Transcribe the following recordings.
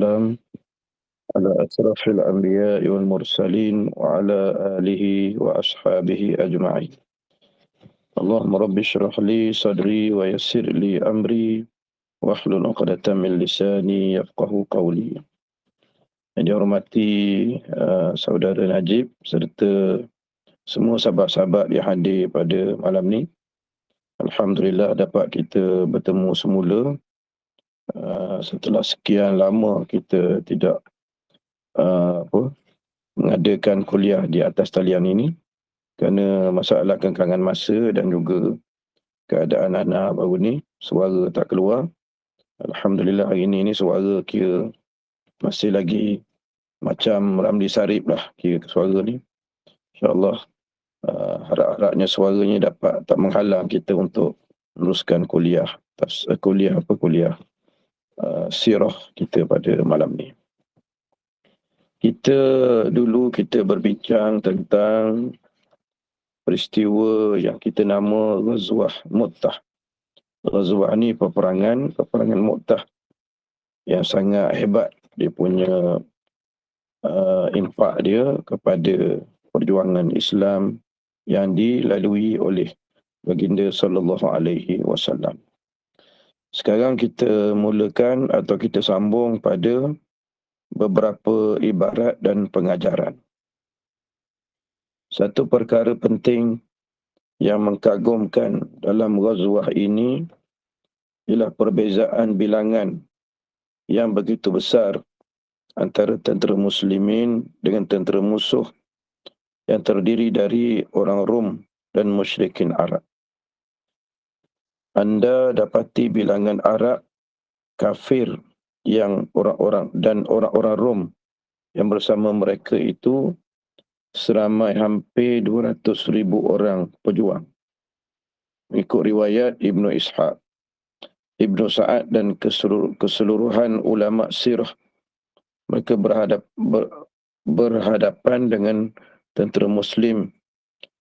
والسلام على أشرف الأنبياء والمرسلين وعلى آله وأصحابه أجمعين. اللهم رب اشرح لي صدري ويسر لي أمري واحلل عقدة من لساني يفقه قولي. Yang dihormati saudara Najib serta semua sahabat-sahabat yang hadir pada malam ni. Alhamdulillah dapat kita bertemu semula setelah sekian lama kita tidak mengadakan kuliah di atas talian ini kerana masalah kengkangan masa dan juga keadaan anak baru ni suara tak keluar. Alhamdulillah hari ini suara kira masih lagi macam Ramli Sarip lah kira suara ni. InsyaAllah harap-harapnya suaranya dapat tak menghalang kita untuk meneruskan kuliah sirah kita pada malam ni. Kita berbincang tentang peristiwa yang kita nama Ghazwah Mu'tah. Ghazwah ni peperangan Mu'tah yang sangat hebat. Dia punya impak dia kepada perjuangan Islam yang dilalui oleh baginda sallallahu alaihi wasallam. Sekarang kita mulakan atau kita sambung pada beberapa ibarat dan pengajaran. Satu perkara penting yang mengagumkan dalam ghazwah ini ialah perbezaan bilangan yang begitu besar antara tentera muslimin dengan tentera musuh yang terdiri dari orang Rom dan musyrikin Arab. Anda dapati bilangan Arab kafir yang orang-orang Rom yang bersama mereka itu seramai hampir 200,000 orang pejuang. Mengikut riwayat Ibnu Ishaq, Ibnu Sa'ad dan keseluruhan ulama sirah, mereka berhadapan dengan tentera muslim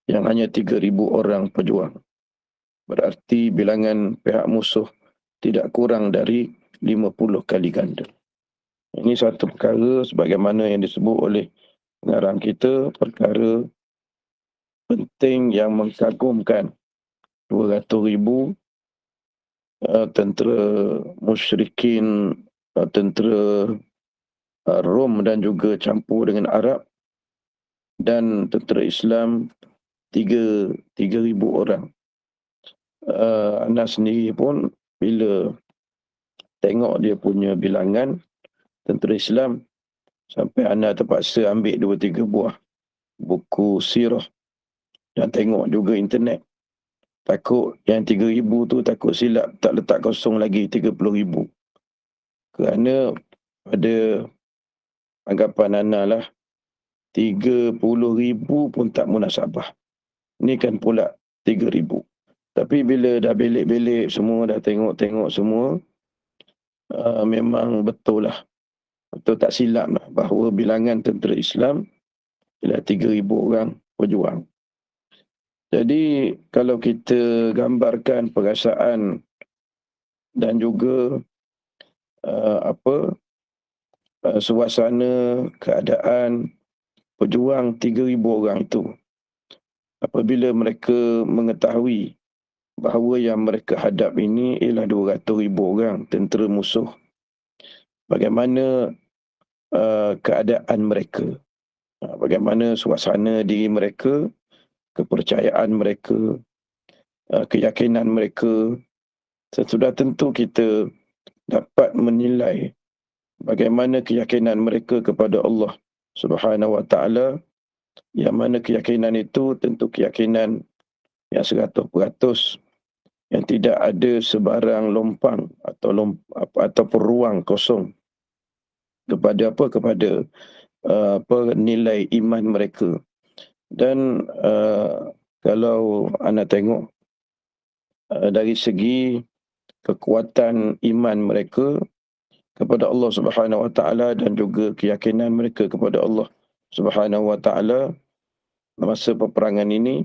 yang hanya 3,000 orang pejuang. Berarti bilangan pihak musuh tidak kurang dari 50 kali ganda. Ini satu perkara sebagaimana yang disebut oleh pengarang kita, perkara penting yang mengagumkan 200,000 tentera musyrikin, tentera Rom dan juga campur dengan Arab, dan tentera Islam 3,000 orang. Anda sendiri pun bila tengok dia punya bilangan tentera Islam, sampai anda terpaksa ambil 2-3 buah buku sirah dan tengok juga internet. Takut yang 3,000 tu takut silap, tak letak kosong lagi 30,000. Kerana pada anggapan anda lah 30,000 pun tak munasabah. Ni kan pula 3,000. Tapi bila dah belik-belik semua, dah tengok-tengok semua, memang betul lah. Betul tak silap lah bahawa bilangan tentera Islam ialah 3,000 orang pejuang. Jadi kalau kita gambarkan perasaan dan juga suasana keadaan pejuang 3,000 orang itu, apabila mereka mengetahui bahawa yang mereka hadap ini ialah 200,000 orang tentera musuh, bagaimana keadaan mereka, bagaimana suasana diri mereka, kepercayaan mereka, keyakinan mereka, sudah tentu kita dapat menilai bagaimana keyakinan mereka kepada Allah Subhanahu Wa Taala, yang mana keyakinan itu tentu keyakinan yang 100%, yang tidak ada sebarang lompang atau ruang kosong kepada nilai iman mereka. Dan kalau anda tengok dari segi kekuatan iman mereka kepada Allah Subhanahu Wa Taala dan juga keyakinan mereka kepada Allah Subhanahu Wa Taala masa peperangan ini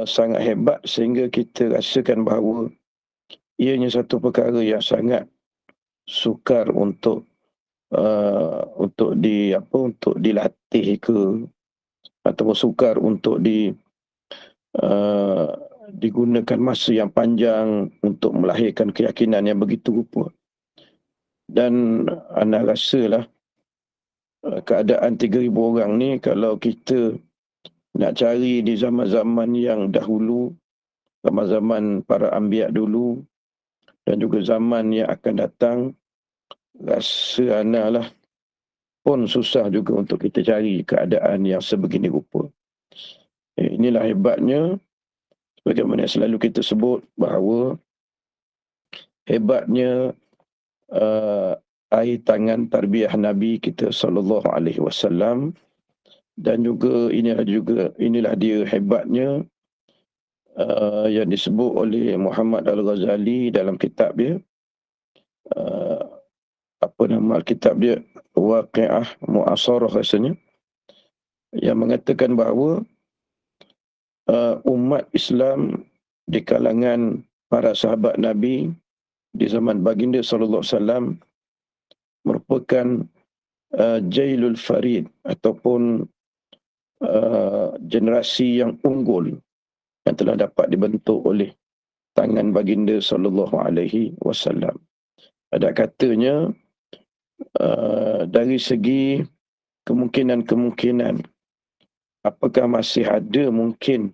sangat hebat, sehingga kita rasakan bahawa ianya satu perkara yang sangat sukar untuk untuk untuk dilatih ke, ataupun sukar untuk digunakan masa yang panjang untuk melahirkan keyakinan yang begitu rupa. Dan ana rasalah keadaan 3,000 orang ni, kalau kita nak cari di zaman-zaman yang dahulu, zaman-zaman para anbiya dulu dan juga zaman yang akan datang, rasa ana lah pun susah juga untuk kita cari keadaan yang sebegini rupa. Inilah hebatnya, bagaimana selalu kita sebut bahawa hebatnya air tangan tarbiyah Nabi kita SAW, dan juga inilah dia hebatnya yang disebut oleh Muhammad Al-Ghazali dalam kitab dia, apa nama kitab dia, Waqi'ah Mu'asarah rasanya, yang mengatakan bahawa umat Islam di kalangan para sahabat Nabi di zaman baginda SAW merupakan jailul farid, ataupun generasi yang unggul yang telah dapat dibentuk oleh tangan baginda SAW. Ada katanya dari segi kemungkinan, apakah masih ada mungkin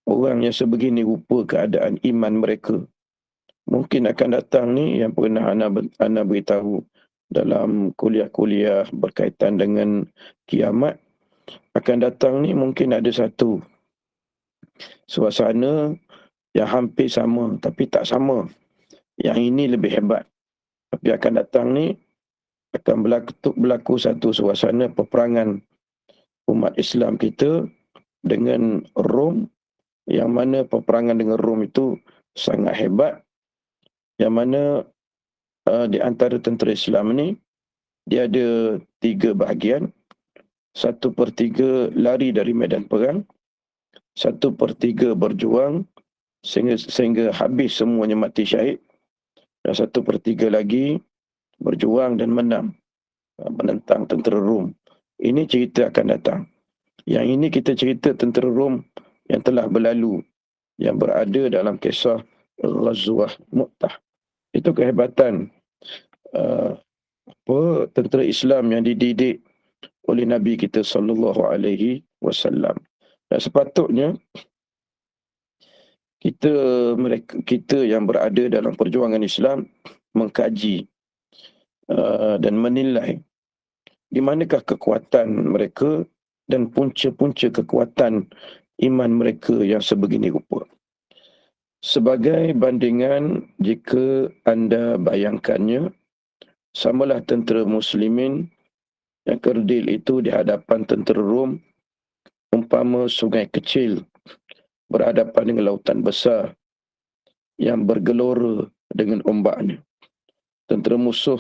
orang yang sebegini rupa keadaan iman mereka? Mungkin akan datang ni, yang pernah ana beritahu dalam kuliah-kuliah berkaitan dengan kiamat, akan datang ni mungkin ada satu suasana yang hampir sama tapi tak sama. Yang ini lebih hebat. Tapi akan datang ni akan berlaku satu suasana peperangan umat Islam kita dengan Rom, yang mana peperangan dengan Rom itu sangat hebat, yang mana di antara tentera Islam ni dia ada 3 bahagian. 1/3 lari dari medan perang, 1/3 berjuang sehingga habis semuanya mati syahid, dan 1/3 lagi berjuang dan menang menentang tentera Rom. Ini cerita akan datang. Yang ini kita cerita tentera Rom yang telah berlalu, yang berada dalam kisah Ghazwah Mu'tah. Itu kehebatan tentera Islam yang dididik oleh Nabi kita SAW. Dan sepatutnya kita yang berada dalam perjuangan Islam mengkaji dan menilai di manakah kekuatan mereka dan punca-punca kekuatan iman mereka yang sebegini rupa. Sebagai bandingan, jika anda bayangkannya, samalah tentera muslimin yang kerdil itu di hadapan tentera Rom umpama sungai kecil berhadapan dengan lautan besar yang bergelora dengan ombaknya. Tentera musuh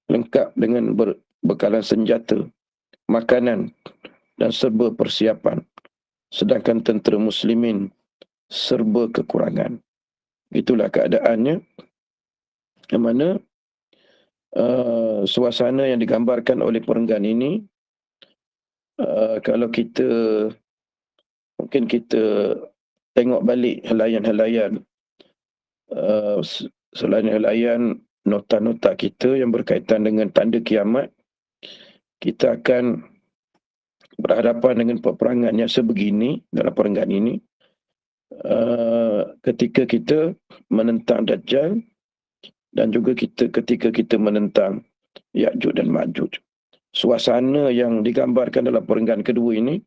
lengkap dengan berbekalan senjata, makanan dan serba persiapan, sedangkan tentera muslimin serba kekurangan. Itulah keadaannya, yang mana suasana yang digambarkan oleh perenggan ini, kalau mungkin kita tengok balik helaian-helaian nota-nota kita yang berkaitan dengan tanda kiamat, kita akan berhadapan dengan peperangan yang sebegini dalam perenggan ini, ketika kita menentang Dajjal, dan juga ketika kita menentang Ya'juj dan Ma'juj. Suasana yang digambarkan dalam perenggan kedua ini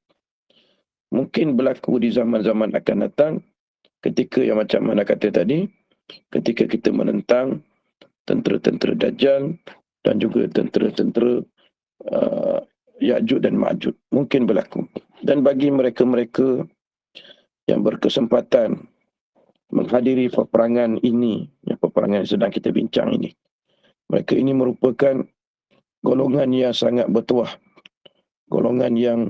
mungkin berlaku di zaman-zaman akan datang, ketika yang macam mana kata tadi, ketika kita menentang tentera-tentera Dajjal dan juga tentera-tentera Ya'juj dan Ma'juj. Mungkin berlaku. Dan bagi mereka-mereka yang berkesempatan menghadiri peperangan ini, peperangan yang sedang kita bincang ini, mereka ini merupakan golongan yang sangat bertuah, golongan yang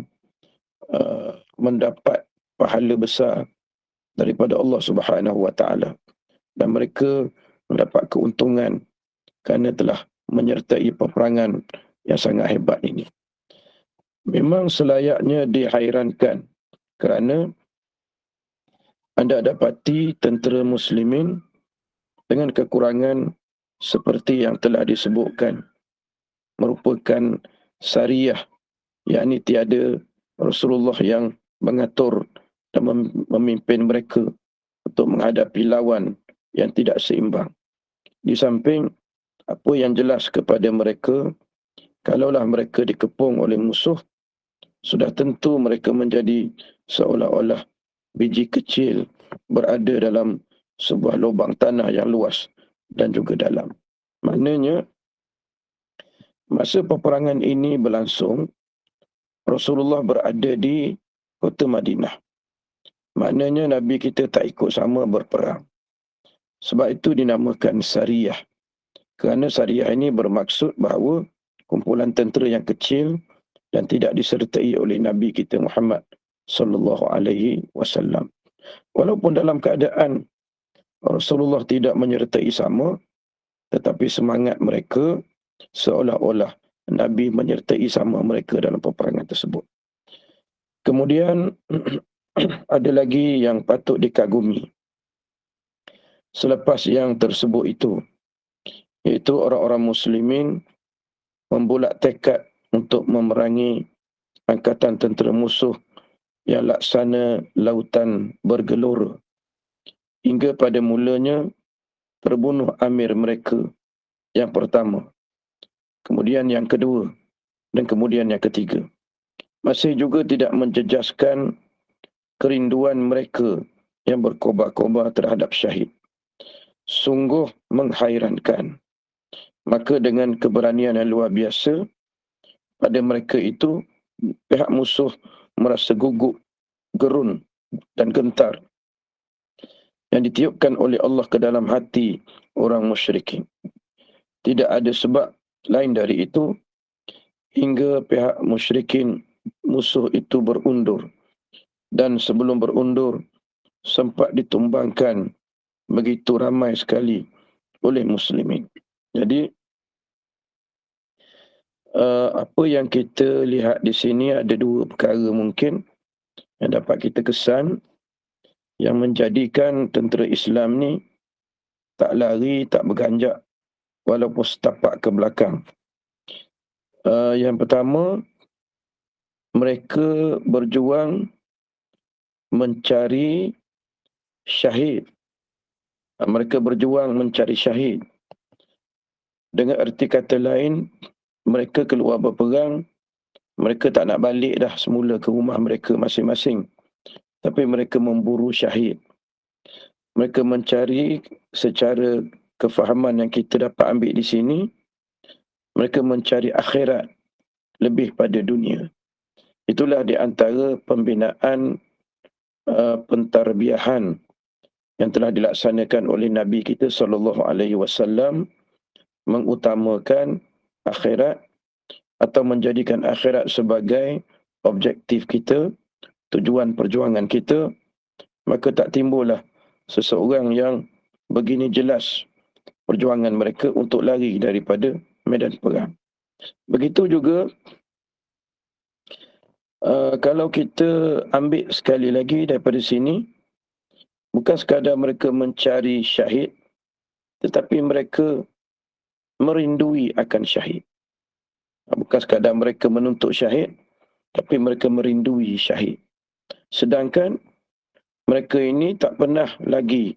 mendapat pahala besar daripada Allah Subhanahu Wa Taala, dan mereka mendapat keuntungan kerana telah menyertai peperangan yang sangat hebat ini. Memang selayaknya dihairankan kerana anda dapati tentera muslimin dengan kekurangan seperti yang telah disebutkan, merupakan sariyah, yakni tiada Rasulullah yang mengatur dan memimpin mereka untuk menghadapi lawan yang tidak seimbang. Di samping apa yang jelas kepada mereka, kalaulah mereka dikepung oleh musuh, sudah tentu mereka menjadi seolah-olah biji kecil berada dalam sebuah lubang tanah yang luas dan juga dalam. Maknanya, masa peperangan ini berlangsung, Rasulullah berada di kota Madinah. Maknanya Nabi kita tak ikut sama berperang. Sebab itu dinamakan Sariyah. Kerana Sariyah ini bermaksud bahawa kumpulan tentera yang kecil dan tidak disertai oleh Nabi kita Muhammad sallallahu alaihi wasallam. Walaupun dalam keadaan Rasulullah tidak menyertai sama, tetapi semangat mereka seolah-olah Nabi menyertai sama mereka dalam peperangan tersebut. Kemudian ada lagi yang patut dikagumi selepas yang tersebut itu, iaitu orang-orang muslimin membulat tekad untuk memerangi angkatan tentera musuh yang laksana lautan bergelora. Hingga pada mulanya terbunuh amir mereka yang pertama, kemudian yang kedua, dan kemudian yang ketiga. Masih juga tidak menjejaskan kerinduan mereka yang berkobar-kobar terhadap syahid. Sungguh menghairankan. Maka dengan keberanian yang luar biasa, pada mereka itu, pihak musuh merasa gugup, gerun dan gentar yang ditiupkan oleh Allah ke dalam hati orang musyrikin. Tidak ada sebab lain dari itu, hingga pihak musyrikin musuh itu berundur. Dan sebelum berundur, sempat ditumbangkan begitu ramai sekali oleh muslimin. Jadi, apa yang kita lihat di sini ada dua perkara mungkin yang dapat kita kesan, yang menjadikan tentera Islam ni tak lari, tak berganjak walaupun setapak ke belakang. Yang pertama, mereka berjuang mencari syahid. Mereka berjuang mencari syahid. Dengan erti kata lain, mereka keluar berperang, mereka tak nak balik dah semula ke rumah mereka masing-masing, tapi mereka memburu syahid. Mereka mencari, secara kefahaman yang kita dapat ambil di sini, mereka mencari akhirat lebih pada dunia. Itulah di antara pembinaan pentarbiahan yang telah dilaksanakan oleh Nabi kita SAW, mengutamakan akhirat atau menjadikan akhirat sebagai objektif kita, tujuan perjuangan kita. Maka tak timbullah seseorang yang begini jelas perjuangan mereka untuk lari daripada medan perang. Begitu juga kalau kita ambil sekali lagi daripada sini, bukan sekadar mereka mencari syahid, tetapi mereka merindui akan syahid. Bukan sekadar mereka menuntut syahid, tapi mereka merindui syahid. Sedangkan mereka ini tak pernah lagi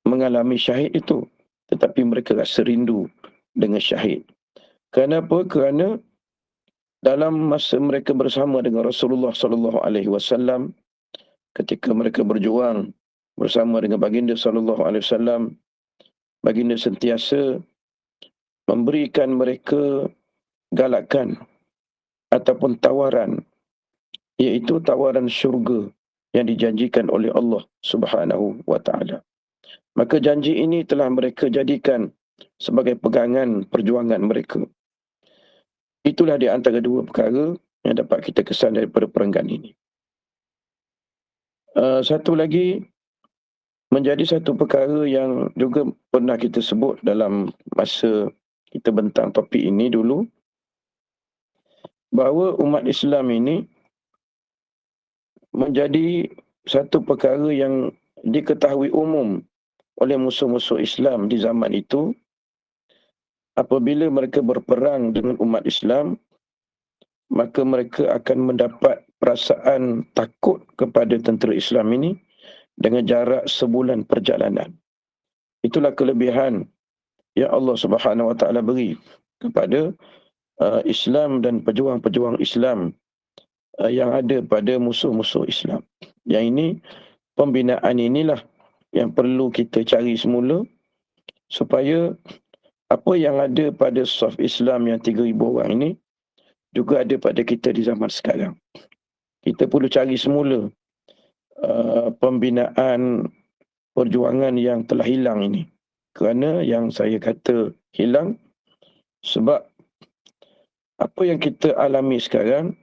mengalami syahid itu, tetapi mereka rasa rindu dengan syahid. Kenapa? Kerana dalam masa mereka bersama dengan Rasulullah SAW, ketika mereka berjuang bersama dengan baginda SAW, baginda sentiasa memberikan mereka galakan ataupun tawaran, iaitu tawaran syurga yang dijanjikan oleh Allah Subhanahu wa taala. Maka janji ini telah mereka jadikan sebagai pegangan perjuangan mereka. Itulah di antara dua perkara yang dapat kita kesan daripada perenggan ini. Satu lagi, menjadi satu perkara yang juga pernah kita sebut dalam masa kita bentang topik ini dulu, bahawa umat Islam ini menjadi satu perkara yang diketahui umum oleh musuh-musuh Islam di zaman itu. Apabila mereka berperang dengan umat Islam, maka mereka akan mendapat perasaan takut kepada tentera Islam ini dengan jarak sebulan perjalanan. Itulah kelebihan yang Allah Subhanahu Wa Taala beri kepada Islam dan pejuang-pejuang Islam yang ada pada musuh-musuh Islam. Yang ini, pembinaan inilah yang perlu kita cari semula supaya apa yang ada pada saf Islam yang 3,000 orang ini juga ada pada kita di zaman sekarang. Kita perlu cari semula pembinaan perjuangan yang telah hilang ini. Kerana yang saya kata hilang sebab apa yang kita alami sekarang,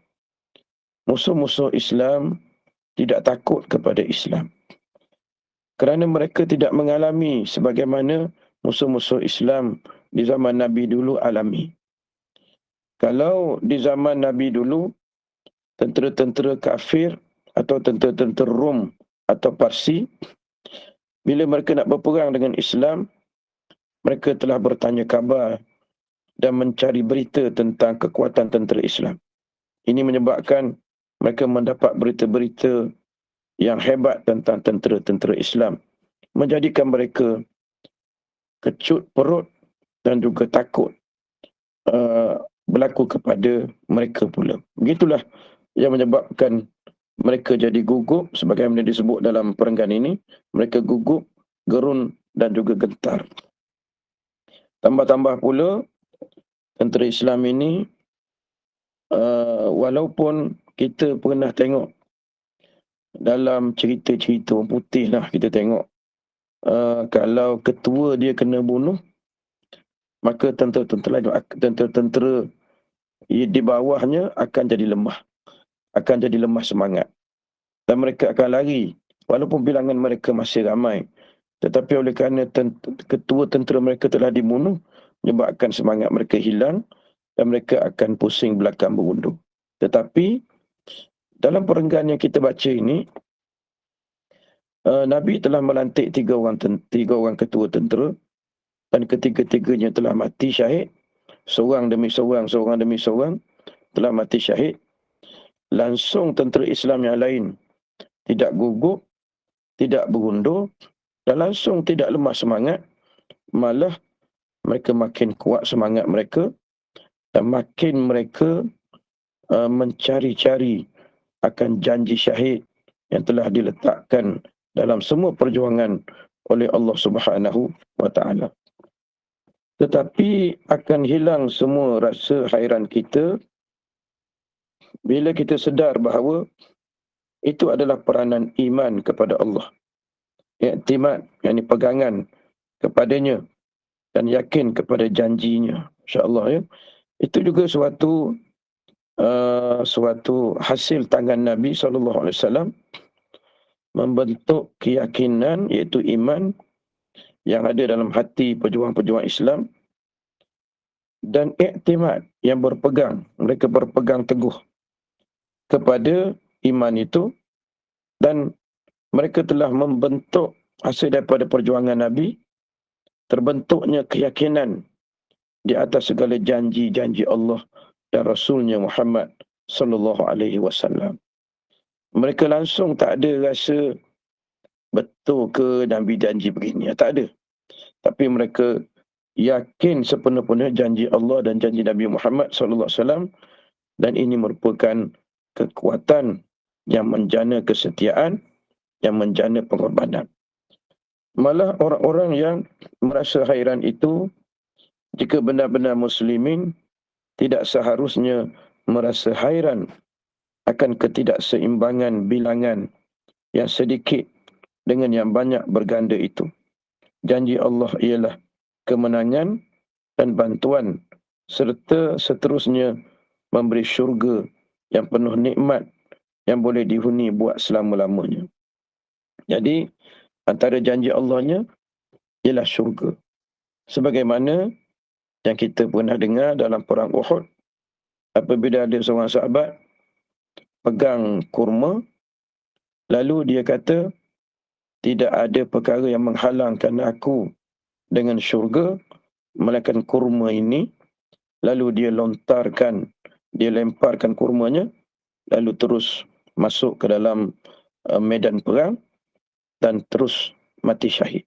musuh-musuh Islam tidak takut kepada Islam. Kerana mereka tidak mengalami sebagaimana musuh-musuh Islam di zaman Nabi dulu alami. Kalau di zaman Nabi dulu, tentera-tentera kafir atau tentera-tentera Rom atau Parsi, bila mereka nak berperang dengan Islam, mereka telah bertanya khabar dan mencari berita tentang kekuatan tentera Islam. Ini menyebabkan mereka mendapat berita-berita yang hebat tentang tentera-tentera Islam, menjadikan mereka kecut perut dan juga takut berlaku kepada mereka pula. Begitulah yang menyebabkan mereka jadi gugup, sebagaimana disebut dalam perenggan ini, mereka gugup, gerun dan juga gentar. Tambah-tambah pula, tentera Islam ini, walaupun kita pernah tengok dalam cerita-cerita orang putih lah, kita tengok kalau ketua dia kena bunuh, maka tentera-tentera di bawahnya akan jadi lemah semangat. Dan mereka akan lari, walaupun bilangan mereka masih ramai. Tetapi oleh kerana ketua tentera mereka telah dibunuh, menyebabkan semangat mereka hilang dan mereka akan pusing belakang berundur. Tetapi dalam perenggan yang kita baca ini, Nabi telah melantik 3 orang ketua tentera dan ketiga-tiganya telah mati syahid. Seorang demi seorang telah mati syahid. Langsung tentera Islam yang lain tidak gugup, tidak berundur dan langsung tidak lemah semangat. Malah mereka makin kuat semangat mereka dan makin mereka mencari-cari akan janji syahid yang telah diletakkan dalam semua perjuangan oleh Allah Subhanahu Wa Taala. Tetapi akan hilang semua rasa hairan kita bila kita sedar bahawa itu adalah peranan iman kepada Allah. Iktimad, yakni pegangan kepadanya dan yakin kepada janjinya. InsyaAllah ya. Itu juga suatu hasil tangan Nabi SAW membentuk keyakinan, iaitu iman yang ada dalam hati pejuang-pejuang Islam, dan iktimad yang mereka berpegang teguh kepada iman itu, dan mereka telah membentuk hasil daripada perjuangan Nabi, terbentuknya keyakinan di atas segala janji-janji Allah dan Rasulnya Muhammad sallallahu alaihi wasallam. Mereka langsung tak ada rasa betul ke Nabi janji begini, tak ada. Tapi mereka yakin sepenuh-penuhnya janji Allah dan janji Nabi Muhammad sallallahu alaihi wasallam, dan ini merupakan kekuatan yang menjana kesetiaan, yang menjana pengorbanan. Malah orang-orang yang merasa hairan itu, jika benar-benar muslimin, tidak seharusnya merasa hairan akan ketidakseimbangan bilangan yang sedikit dengan yang banyak berganda itu. Janji Allah ialah kemenangan dan bantuan serta seterusnya memberi syurga yang penuh nikmat yang boleh dihuni buat selama-lamanya. Jadi antara janji Allahnya ialah syurga. Sebagaimana yang kita pernah dengar dalam perang Uhud, apabila ada seorang sahabat pegang kurma, lalu dia kata, tidak ada perkara yang menghalangkan aku dengan syurga melainkan kurma ini. Lalu dia lemparkan kurmanya, lalu terus masuk ke dalam medan perang dan terus mati syahid.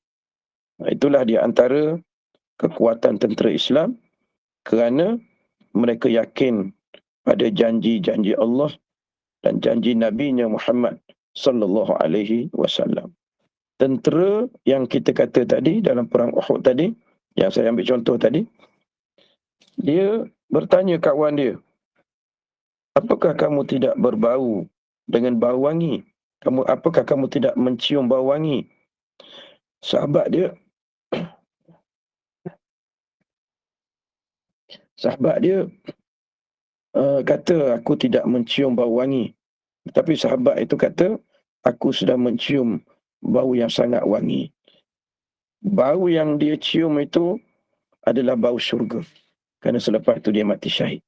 Itulah di antara kekuatan tentera Islam, kerana mereka yakin pada janji-janji Allah dan janji Nabi-Nya Muhammad sallallahu alaihi wasallam. Tentera yang kita kata tadi dalam perang Uhud tadi, yang saya ambil contoh tadi, dia bertanya kawan dia, apakah kamu tidak berbau dengan bau wangi? Apakah kamu tidak mencium bau wangi? Sahabat dia kata, aku tidak mencium bau wangi. Tapi sahabat itu kata, aku sudah mencium bau yang sangat wangi. Bau yang dia cium itu adalah bau syurga. Kerana selepas itu dia mati syahid.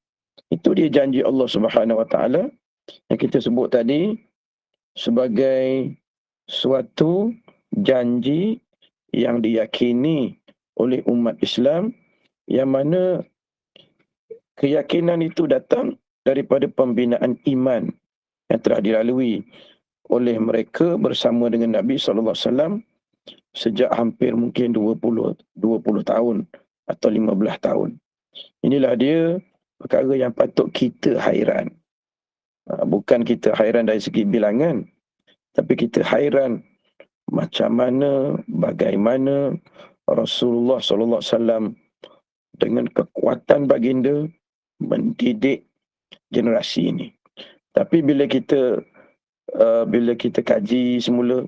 Itu dia janji Allah Subhanahu Wa Taala yang kita sebut tadi sebagai suatu janji yang diyakini oleh umat Islam, yang mana keyakinan itu datang daripada pembinaan iman yang telah dilalui oleh mereka bersama dengan Nabi SAW sejak hampir mungkin 20 tahun atau 15 tahun. Inilah dia perkara yang patut kita hairan. Bukan kita hairan dari segi bilangan, tapi kita hairan macam mana, bagaimana Rasulullah SAW dengan kekuatan baginda mendidik generasi ini. Tapi bila kita kaji semula,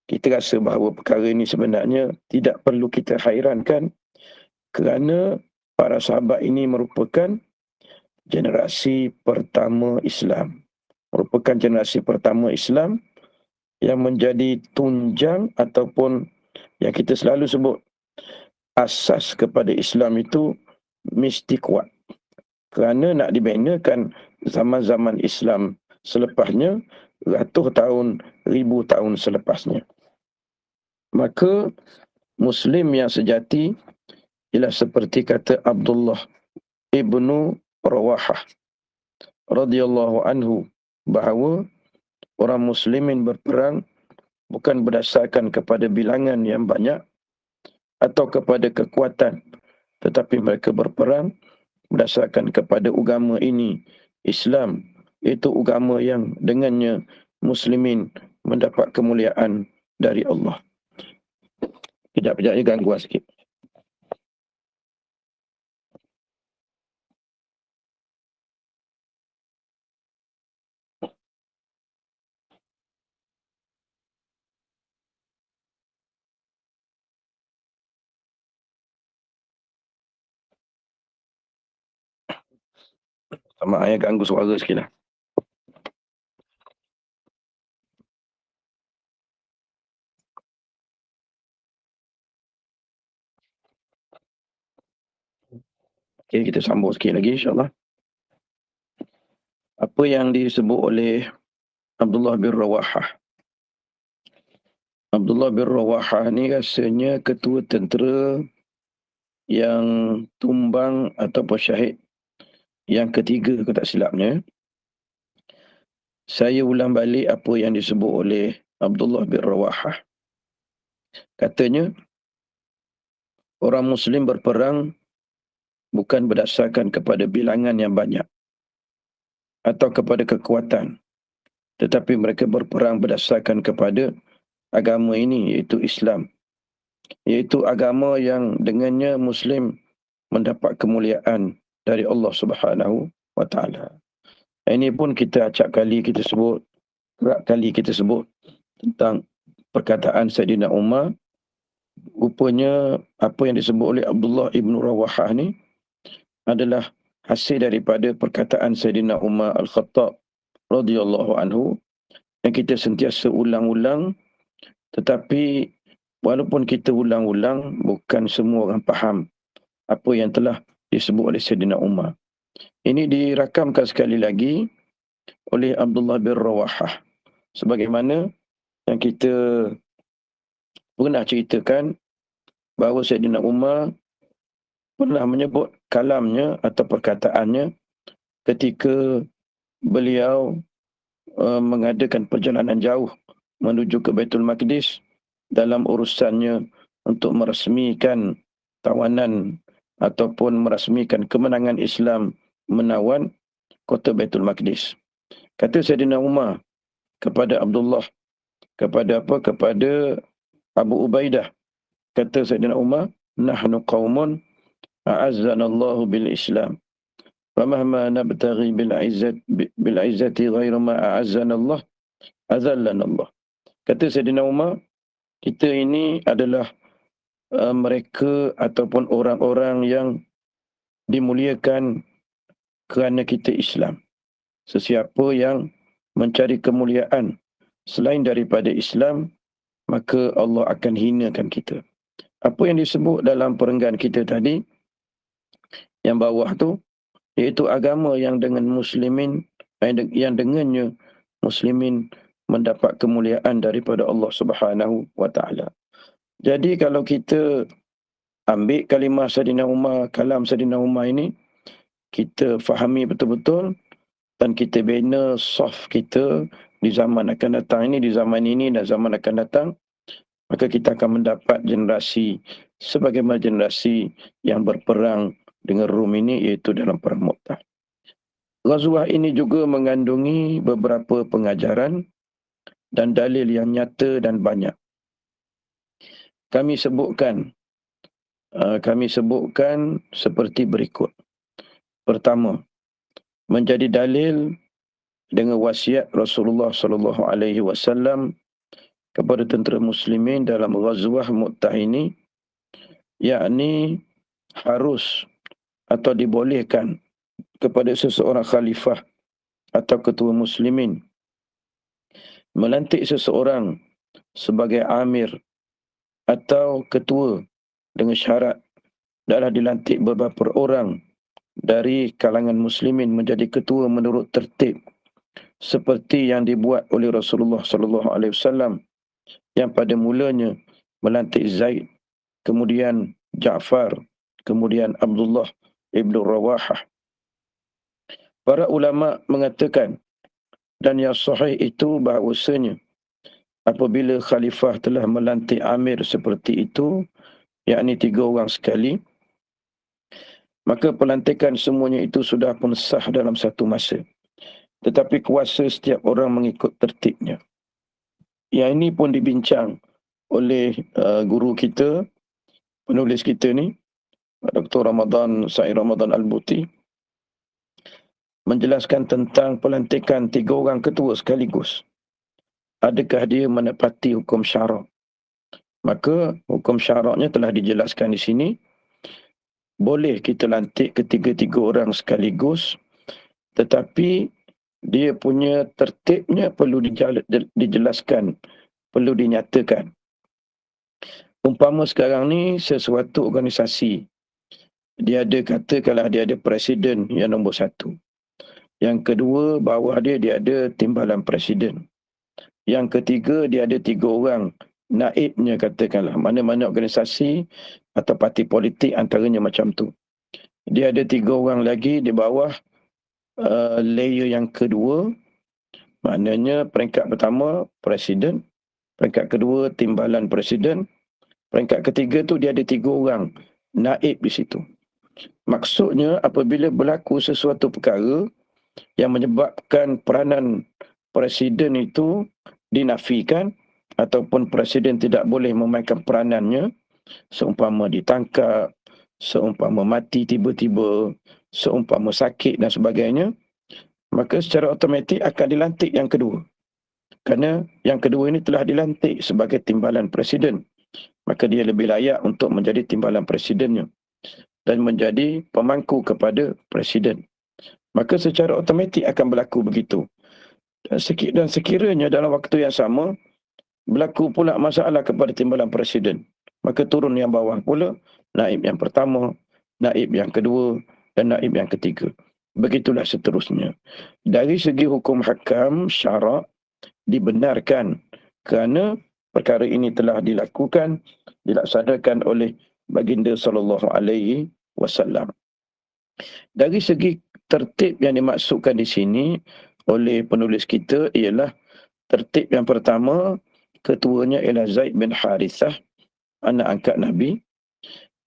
kita rasa bahawa perkara ini sebenarnya tidak perlu kita hairankan, kerana para sahabat ini merupakan generasi pertama Islam. Merupakan generasi pertama Islam yang menjadi tunjang ataupun yang kita selalu sebut asas kepada Islam itu mesti kuat. Kerana nak dibinakan zaman-zaman Islam selepasnya, ratus tahun, ribu tahun selepasnya. Maka Muslim yang sejati ialah seperti kata Abdullah ibnu Rawahah radhiyallahu anhu, bahawa orang Muslimin berperang bukan berdasarkan kepada bilangan yang banyak atau kepada kekuatan, tetapi mereka berperang berdasarkan kepada agama ini, Islam, iaitu agama yang dengannya Muslimin mendapat kemuliaan dari Allah. Kejap ni gangguan sikit. Sama ayah ganggu suara sikit lah. Okay, kita sambung sikit lagi insyaAllah. Apa yang disebut oleh Abdullah bin Rawahah. Abdullah bin Rawahah ni rasanya ketua tentera yang tumbang ataupun syahid yang ketiga, kalau tak silapnya. Saya ulang balik apa yang disebut oleh Abdullah bin Rawahah. Katanya, orang Muslim berperang bukan berdasarkan kepada bilangan yang banyak atau kepada kekuatan, tetapi mereka berperang berdasarkan kepada agama ini, iaitu Islam. Iaitu agama yang dengannya Muslim mendapat kemuliaan dari Allah Subhanahu Wa Taala. Ini pun kita acap kali kita sebut, kerap kali kita sebut tentang perkataan Saidina Umar. Rupanya apa yang disebut oleh Abdullah ibnu Rawahah ni adalah hasil daripada perkataan Saidina Umar Al-Khattab radhiyallahu anhu yang kita sentiasa ulang-ulang, tetapi walaupun kita ulang-ulang, bukan semua orang faham apa yang telah disebut oleh Sayyidina Umar. Ini dirakamkan sekali lagi oleh Abdullah bin Rawahah, sebagaimana yang kita pernah ceritakan bahawa Sayyidina Umar pernah menyebut kalamnya atau perkataannya ketika beliau mengadakan perjalanan jauh menuju ke Baitul Maqdis dalam urusannya untuk meresmikan tawanan ataupun meresmikan kemenangan Islam menawan kota Baitul Maqdis. Kata Sayyidina Umar kepada Abdullah, kepada Abu Ubaidah, kata Sayyidina Umar, nahnu qaumun a'azzanallahu bil Islam. Famahma nabtaghi bil izzati ghairu ma a'azzanallah azallanallah. Kata Sayyidina Umar, kita ini adalah mereka ataupun orang-orang yang dimuliakan kerana kita Islam. Sesiapa yang mencari kemuliaan selain daripada Islam, maka Allah akan hinakan kita. Apa yang disebut dalam perenggan kita tadi, yang bawah tu, iaitu agama yang dengan muslimin, yang dengannya muslimin mendapat kemuliaan daripada Allah Subhanahu wa taala. Jadi kalau kita ambil kalimah Sayyidina Umar, kalam Sayyidina Umar ini, kita fahami betul-betul dan kita bina saf kita di zaman akan datang ini, di zaman ini dan zaman akan datang, maka kita akan mendapat generasi sebagaimana generasi yang berperang dengan Rom ini, iaitu dalam perang Mu'tah. Ghazwah ini juga mengandungi beberapa pengajaran dan dalil yang nyata dan banyak. Kami sebutkan seperti berikut. Pertama, menjadi dalil dengan wasiat Rasulullah sallallahu alaihi wasallam kepada tentera muslimin dalam Ghazwah Mu'tah ini, yakni harus atau dibolehkan kepada seseorang khalifah atau ketua muslimin melantik seseorang sebagai amir atau ketua dengan syarat adalah dilantik beberapa orang dari kalangan muslimin menjadi ketua menurut tertib seperti yang dibuat oleh Rasulullah sallallahu alaihi wasallam, yang pada mulanya melantik Zaid, kemudian Ja'far, kemudian Abdullah ibn Rawahah. Para ulama mengatakan, dan yang sahih itu bahawasanya apabila khalifah telah melantik amir seperti itu, yakni 3 orang sekali, maka pelantikan semuanya itu sudah pun sah dalam satu masa. Tetapi kuasa setiap orang mengikut tertibnya. Yang ini pun dibincang oleh guru kita, penulis kita ni, Dr. Said Ramadan Al-Buti, menjelaskan tentang pelantikan 3 orang ketua sekaligus. Adakah dia menepati hukum syarak? Maka hukum syaraknya telah dijelaskan di sini. Boleh kita lantik ketiga-tiga orang sekaligus, tetapi dia punya tertibnya perlu dijelaskan, perlu dinyatakan. Umpama sekarang ni sesuatu organisasi, dia ada, katakanlah dia ada presiden yang nombor 1. Yang kedua, bawah dia ada timbalan presiden. Yang ketiga, dia ada 3 orang naibnya, katakanlah mana-mana organisasi atau parti politik antaranya macam tu. Dia ada 3 orang lagi di bawah layer yang kedua, maknanya peringkat pertama presiden, peringkat kedua timbalan presiden, peringkat ketiga tu dia ada 3 orang naib di situ. Maksudnya apabila berlaku sesuatu perkara yang menyebabkan peranan presiden itu dinafikan ataupun presiden tidak boleh memainkan peranannya, seumpama ditangkap, seumpama mati tiba-tiba, seumpama sakit dan sebagainya, maka secara automatik akan dilantik yang kedua. Kerana yang kedua ini telah dilantik sebagai timbalan presiden, maka dia lebih layak untuk menjadi timbalan presidennya dan menjadi pemangku kepada presiden. Maka secara automatik akan berlaku begitu. Dan sekiranya dalam waktu yang sama berlaku pula masalah kepada timbalan presiden, maka turun yang bawah pula, naib yang pertama, naib yang kedua dan naib yang ketiga. Begitulah seterusnya. Dari segi hukum hakam syarak dibenarkan kerana perkara ini telah dilaksanakan oleh baginda sallallahu alaihi wasallam. Dari segi tertib yang dimaksudkan di sini oleh penulis kita ialah tertib yang pertama, ketuanya ialah Zaid bin Harithah, anak angkat Nabi.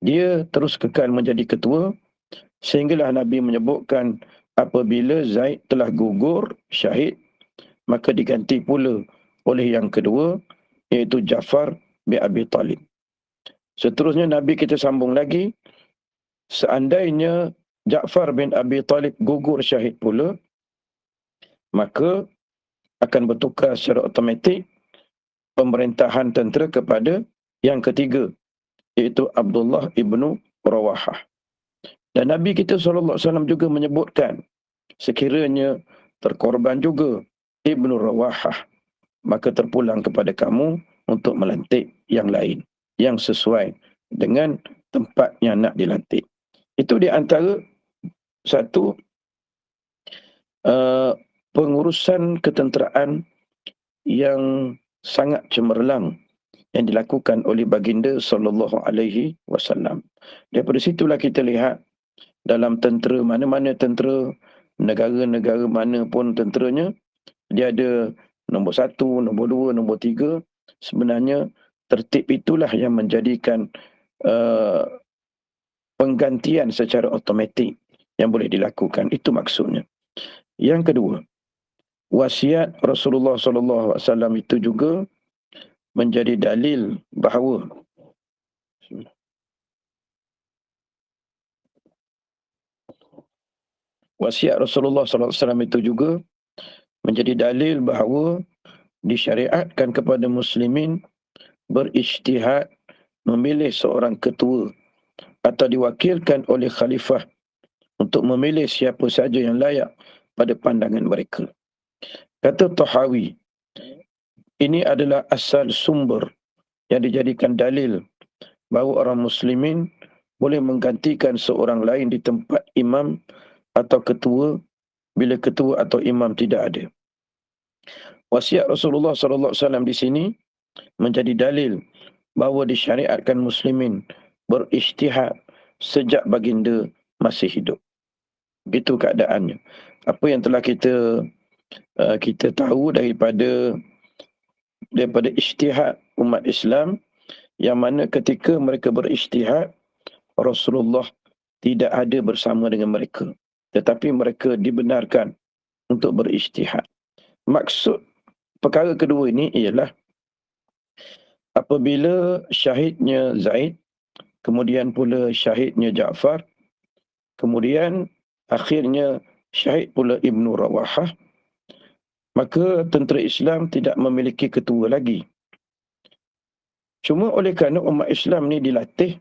Dia terus kekal menjadi ketua sehinggalah Nabi menyebutkan apabila Zaid telah gugur syahid, maka diganti pula oleh yang kedua, iaitu Ja'far bin Abi Talib. Seterusnya Nabi kita sambung lagi, seandainya Ja'far bin Abi Talib gugur syahid pula, maka akan bertukar secara automatik pemerintahan tentera kepada yang ketiga, iaitu Abdullah ibnu Rawahah. Dan Nabi kita SAW juga menyebutkan, sekiranya terkorban juga Ibnu Rawahah, maka terpulang kepada kamu untuk melantik yang lain, yang sesuai dengan tempat yang nak dilantik. Itu di antara satu pengurusan ketenteraan yang sangat cemerlang yang dilakukan oleh baginda sallallahu alaihi wasallam. Daripada situlah kita lihat dalam tentera, mana-mana tentera, negara-negara mana pun tenteranya, dia ada nombor 1, nombor 2, nombor 3. Sebenarnya tertib itulah yang menjadikan penggantian secara automatik yang boleh dilakukan. Itu maksudnya. Yang kedua, wasiat Rasulullah SAW itu juga menjadi dalil bahawa wasiat Rasulullah SAW itu juga menjadi dalil bahawa disyariatkan kepada muslimin berijtihad memilih seorang ketua atau diwakilkan oleh khalifah untuk memilih siapa saja yang layak pada pandangan mereka. Kata Tahawi, ini adalah asal sumber yang dijadikan dalil bahawa orang muslimin boleh menggantikan seorang lain di tempat imam atau ketua bila ketua atau imam tidak ada. Wasiat Rasulullah SAW di sini menjadi dalil bahawa disyariatkan muslimin berijtihad sejak baginda masih hidup. Begitu keadaannya. Apa yang telah kita tahu daripada ijtihad umat Islam, yang mana ketika mereka berijtihad, Rasulullah tidak ada bersama dengan mereka, tetapi mereka dibenarkan untuk berijtihad. Maksud perkara kedua ini ialah apabila syahidnya Zaid, kemudian pula syahidnya Ja'far, kemudian akhirnya syahid pula Ibnu Rawahah, maka tentera Islam tidak memiliki ketua lagi. Cuma oleh kerana umat Islam ni dilatih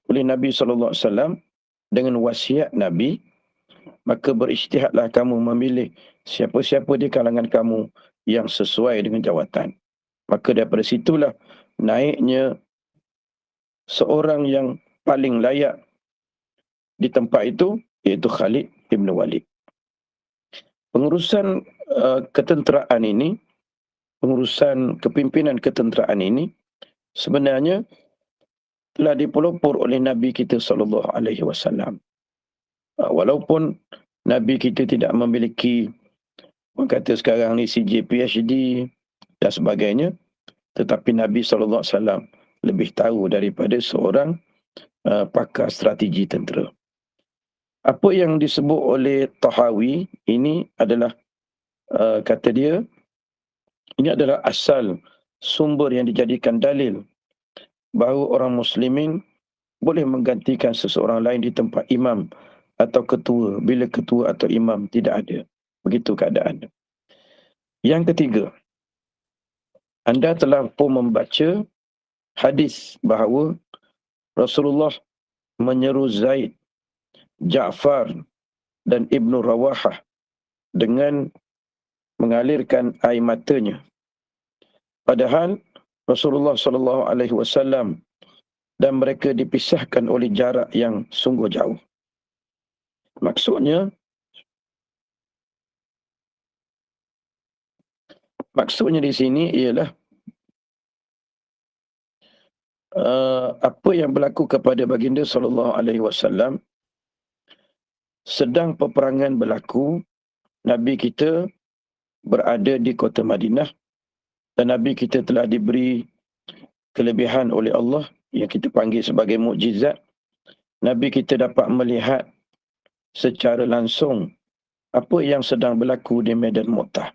oleh Nabi SAW dengan wasiat Nabi, maka berijtihadlah kamu memilih siapa-siapa di kalangan kamu yang sesuai dengan jawatan. Maka daripada situlah naiknya seorang yang paling layak di tempat itu, iaitu Khalid bin Walid. Pengurusan ketenteraan ini, pengurusan kepimpinan ketenteraan ini sebenarnya telah dipelopor oleh Nabi kita sallallahu alaihi wasallam. Walaupun Nabi kita tidak memiliki, orang kata sekarang ni CJ PhD dan sebagainya, tetapi Nabi sallallahu alaihi wasallam lebih tahu daripada seorang pakar strategi tentera. Apa yang disebut oleh Tahawi ini adalah kata dia, ini adalah asal sumber yang dijadikan dalil bahawa orang muslimin boleh menggantikan seseorang lain di tempat imam atau ketua bila ketua atau imam tidak ada. Begitu keadaan. Yang ketiga, anda telah pun membaca hadis bahawa Rasulullah menyeru Zaid, Ja'far dan Ibnu Rawahah dengan mengalirkan air matanya. Padahal Rasulullah SAW dan mereka dipisahkan oleh jarak yang sungguh jauh. Maksudnya di sini ialah apa yang berlaku kepada baginda sallallahu alaihi wasallam sedang peperangan berlaku, Nabi kita berada di kota Madinah dan Nabi kita telah diberi kelebihan oleh Allah yang kita panggil sebagai mukjizat. Nabi kita dapat melihat secara langsung apa yang sedang berlaku di medan Mu'tah.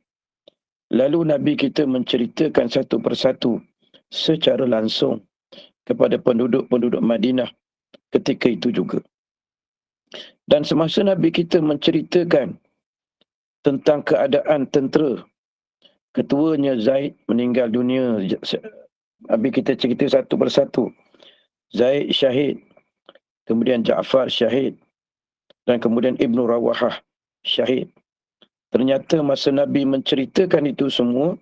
Lalu Nabi kita menceritakan satu persatu secara langsung kepada penduduk-penduduk Madinah ketika itu juga. Dan semasa Nabi kita menceritakan tentang keadaan tentera, ketuanya Zaid meninggal dunia, Nabi kita cerita satu persatu. Zaid syahid, kemudian Ja'far syahid, dan kemudian Ibnu Rawahah syahid. Ternyata masa Nabi menceritakan itu semua,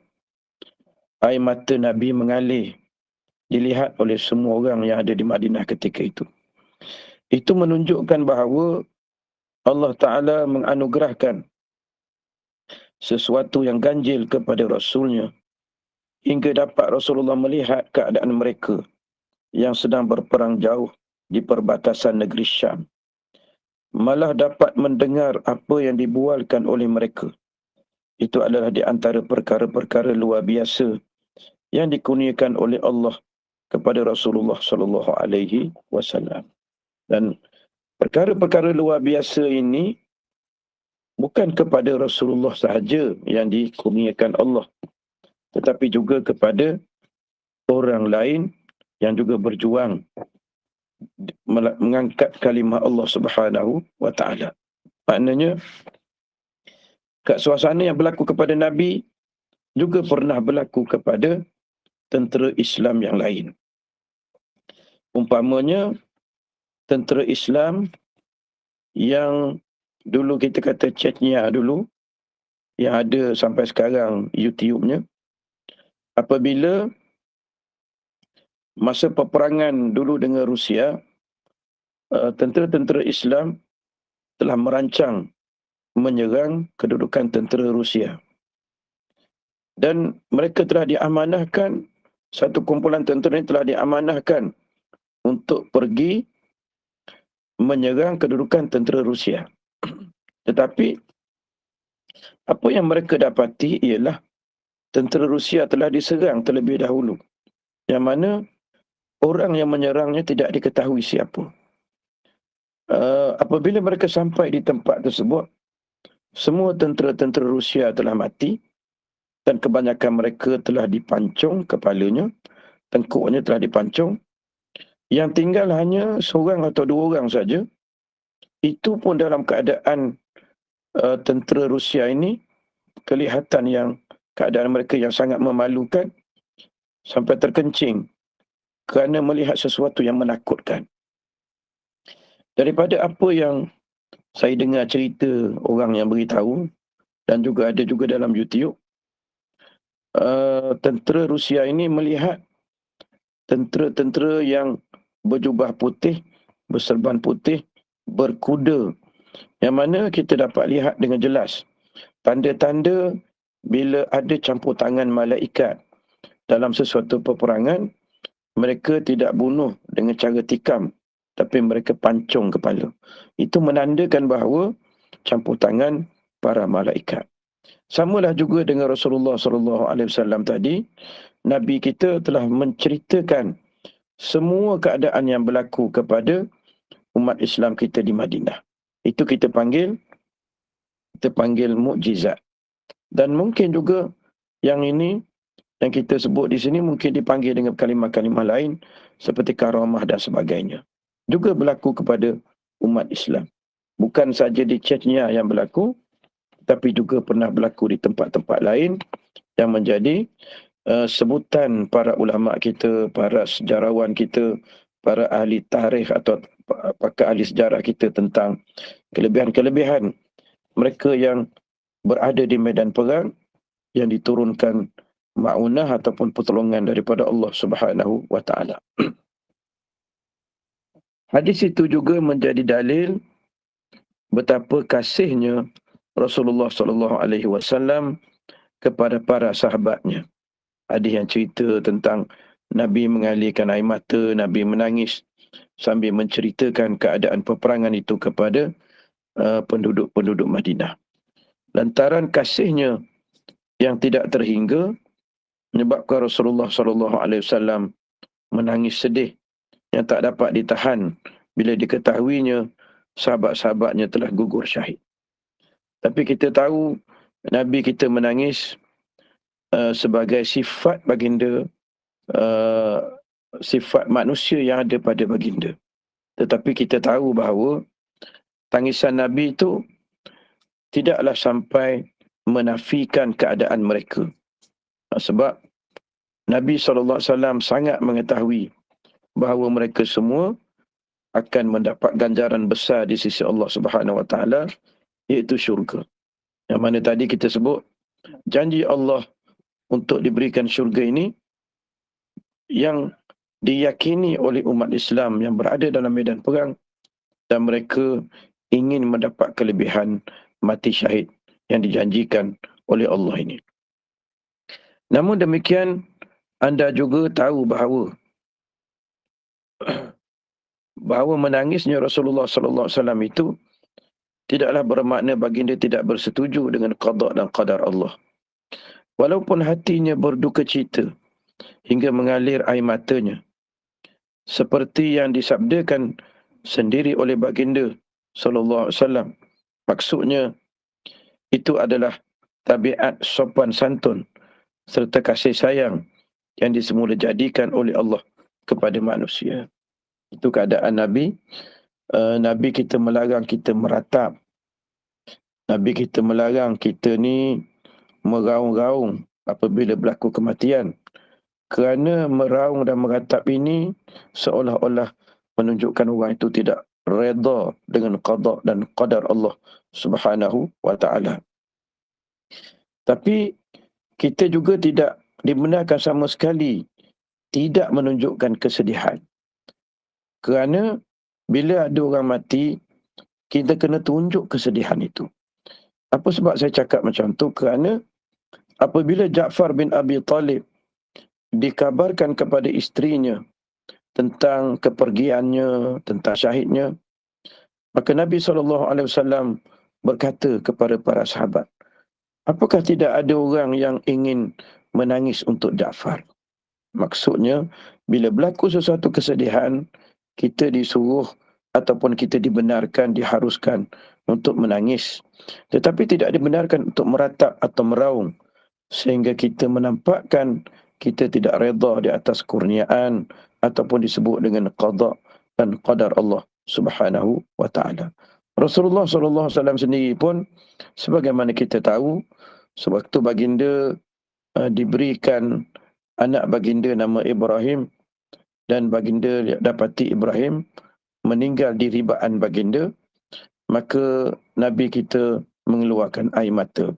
air mata Nabi mengalir, dilihat oleh semua orang yang ada di Madinah ketika itu. Itu menunjukkan bahawa Allah Ta'ala menganugerahkan sesuatu yang ganjil kepada Rasulnya hingga dapat Rasulullah melihat keadaan mereka yang sedang berperang jauh di perbatasan negeri Syam. Malah dapat mendengar apa yang dibualkan oleh mereka. Itu adalah di antara perkara-perkara luar biasa yang dikurniakan oleh Allah kepada Rasulullah sallallahu alaihi wasallam. Dan perkara-perkara luar biasa ini bukan kepada Rasulullah sahaja yang dikurniakan Allah, tetapi juga kepada orang lain yang juga berjuang mengangkat kalimah Allah Subhanahu wa taala. Maknanya suasana yang berlaku kepada Nabi juga pernah berlaku kepada tentera Islam yang lain. Umpamanya tentera Islam yang dulu kita kata Chechnya dulu, yang ada sampai sekarang YouTube-nya, apabila masa peperangan dulu dengan Rusia, tentera-tentera Islam telah merancang menyerang kedudukan tentera Rusia. Dan mereka telah diamanahkan, satu kumpulan tentera ini telah diamanahkan untuk pergi menyerang kedudukan tentera Rusia. Tetapi apa yang mereka dapati ialah tentera Rusia telah diserang terlebih dahulu, yang mana orang yang menyerangnya tidak diketahui siapa. Apabila mereka sampai di tempat tersebut, semua tentera-tentera Rusia telah mati dan kebanyakan mereka telah dipancung kepalanya, tengkuknya telah dipancung. Yang tinggal hanya seorang atau dua orang saja. Itu pun dalam keadaan tentera Rusia ini kelihatan keadaan mereka yang sangat memalukan sampai terkencing kerana melihat sesuatu yang menakutkan. Daripada apa yang saya dengar cerita orang yang beritahu dan juga ada juga dalam YouTube, tentera Rusia ini melihat tentera-tentera yang berjubah putih, berserban putih, berkuda, yang mana kita dapat lihat dengan jelas tanda-tanda bila ada campur tangan malaikat dalam sesuatu peperangan. Mereka tidak bunuh dengan cara tikam, tapi mereka pancung kepala. Itu menandakan bahawa campur tangan para malaikat. Samalah juga dengan Rasulullah SAW tadi. Nabi kita telah menceritakan semua keadaan yang berlaku kepada umat Islam kita di Madinah. Itu kita panggil mukjizat. Dan mungkin juga yang ini yang kita sebut di sini mungkin dipanggil dengan kalimah-kalimah lain seperti karamah dan sebagainya. Juga berlaku kepada umat Islam. Bukan saja di Chechnya yang berlaku, tapi juga pernah berlaku di tempat-tempat lain yang menjadi sebutan para ulama kita, para sejarawan kita, para ahli tarikh atau pakar ahli sejarah kita tentang kelebihan-kelebihan mereka yang berada di medan perang yang diturunkan ma'unah ataupun pertolongan daripada Allah Subhanahu wa taala. Hadis itu juga menjadi dalil betapa kasihnya Rasulullah SAW kepada para sahabatnya. Hadis yang cerita tentang Nabi mengalirkan air mata, Nabi menangis sambil menceritakan keadaan peperangan itu kepada penduduk-penduduk Madinah. Lantaran kasihnya yang tidak terhingga menyebabkan Rasulullah SAW menangis sedih yang tak dapat ditahan bila diketahuinya sahabat-sahabatnya telah gugur syahid. Tapi kita tahu Nabi kita menangis sebagai sifat baginda, sifat manusia yang ada pada baginda. Tetapi kita tahu bahawa tangisan Nabi itu tidaklah sampai menafikan keadaan mereka. Sebab Nabi SAW sangat mengetahui bahawa mereka semua akan mendapat ganjaran besar di sisi Allah Subhanahu Wa Taala, iaitu syurga. Yang mana tadi kita sebut janji Allah untuk diberikan syurga ini yang diyakini oleh umat Islam yang berada dalam medan perang dan mereka ingin mendapat kelebihan mati syahid yang dijanjikan oleh Allah ini. Namun demikian, anda juga tahu bahawa menangisnya Rasulullah SAW itu tidaklah bermakna baginda tidak bersetuju dengan qada dan qadar Allah. Walaupun hatinya berduka cita hingga mengalir air matanya, seperti yang disabdakan sendiri oleh baginda SAW. Maksudnya, itu adalah tabiat sopan santun serta kasih sayang yang disemula jadikan oleh Allah kepada manusia. Itu keadaan Nabi. Nabi kita melarang kita meratap. Nabi kita melarang kita ni meraung-raung apabila berlaku kematian. Kerana meraung dan meratap ini seolah-olah menunjukkan orang itu tidak redha dengan qada dan qadar Allah Subhanahu Wa Taala. Tapi kita juga tidak dibenarkan sama sekali tidak menunjukkan kesedihan. Kerana bila ada orang mati, kita kena tunjuk kesedihan itu. Apa sebab saya cakap macam tu? Kerana apabila Ja'far bin Abi Talib dikabarkan kepada isterinya tentang kepergiannya, tentang syahidnya, maka Nabi SAW berkata kepada para sahabat, apakah tidak ada orang yang ingin menangis untuk Ja'far? Maksudnya, bila berlaku sesuatu kesedihan, kita disuruh ataupun kita dibenarkan, diharuskan untuk menangis. Tetapi tidak dibenarkan untuk meratap atau meraung, sehingga kita menampakkan kita tidak redha di atas kurniaan ataupun disebut dengan qada dan qadar Allah Subhanahu Wa Taala. Rasulullah SAW sendiri pun, sebagaimana kita tahu, sewaktu baginda diberikan anak baginda nama Ibrahim dan baginda dapati Ibrahim meninggal di ribaan baginda, maka Nabi kita mengeluarkan air mata.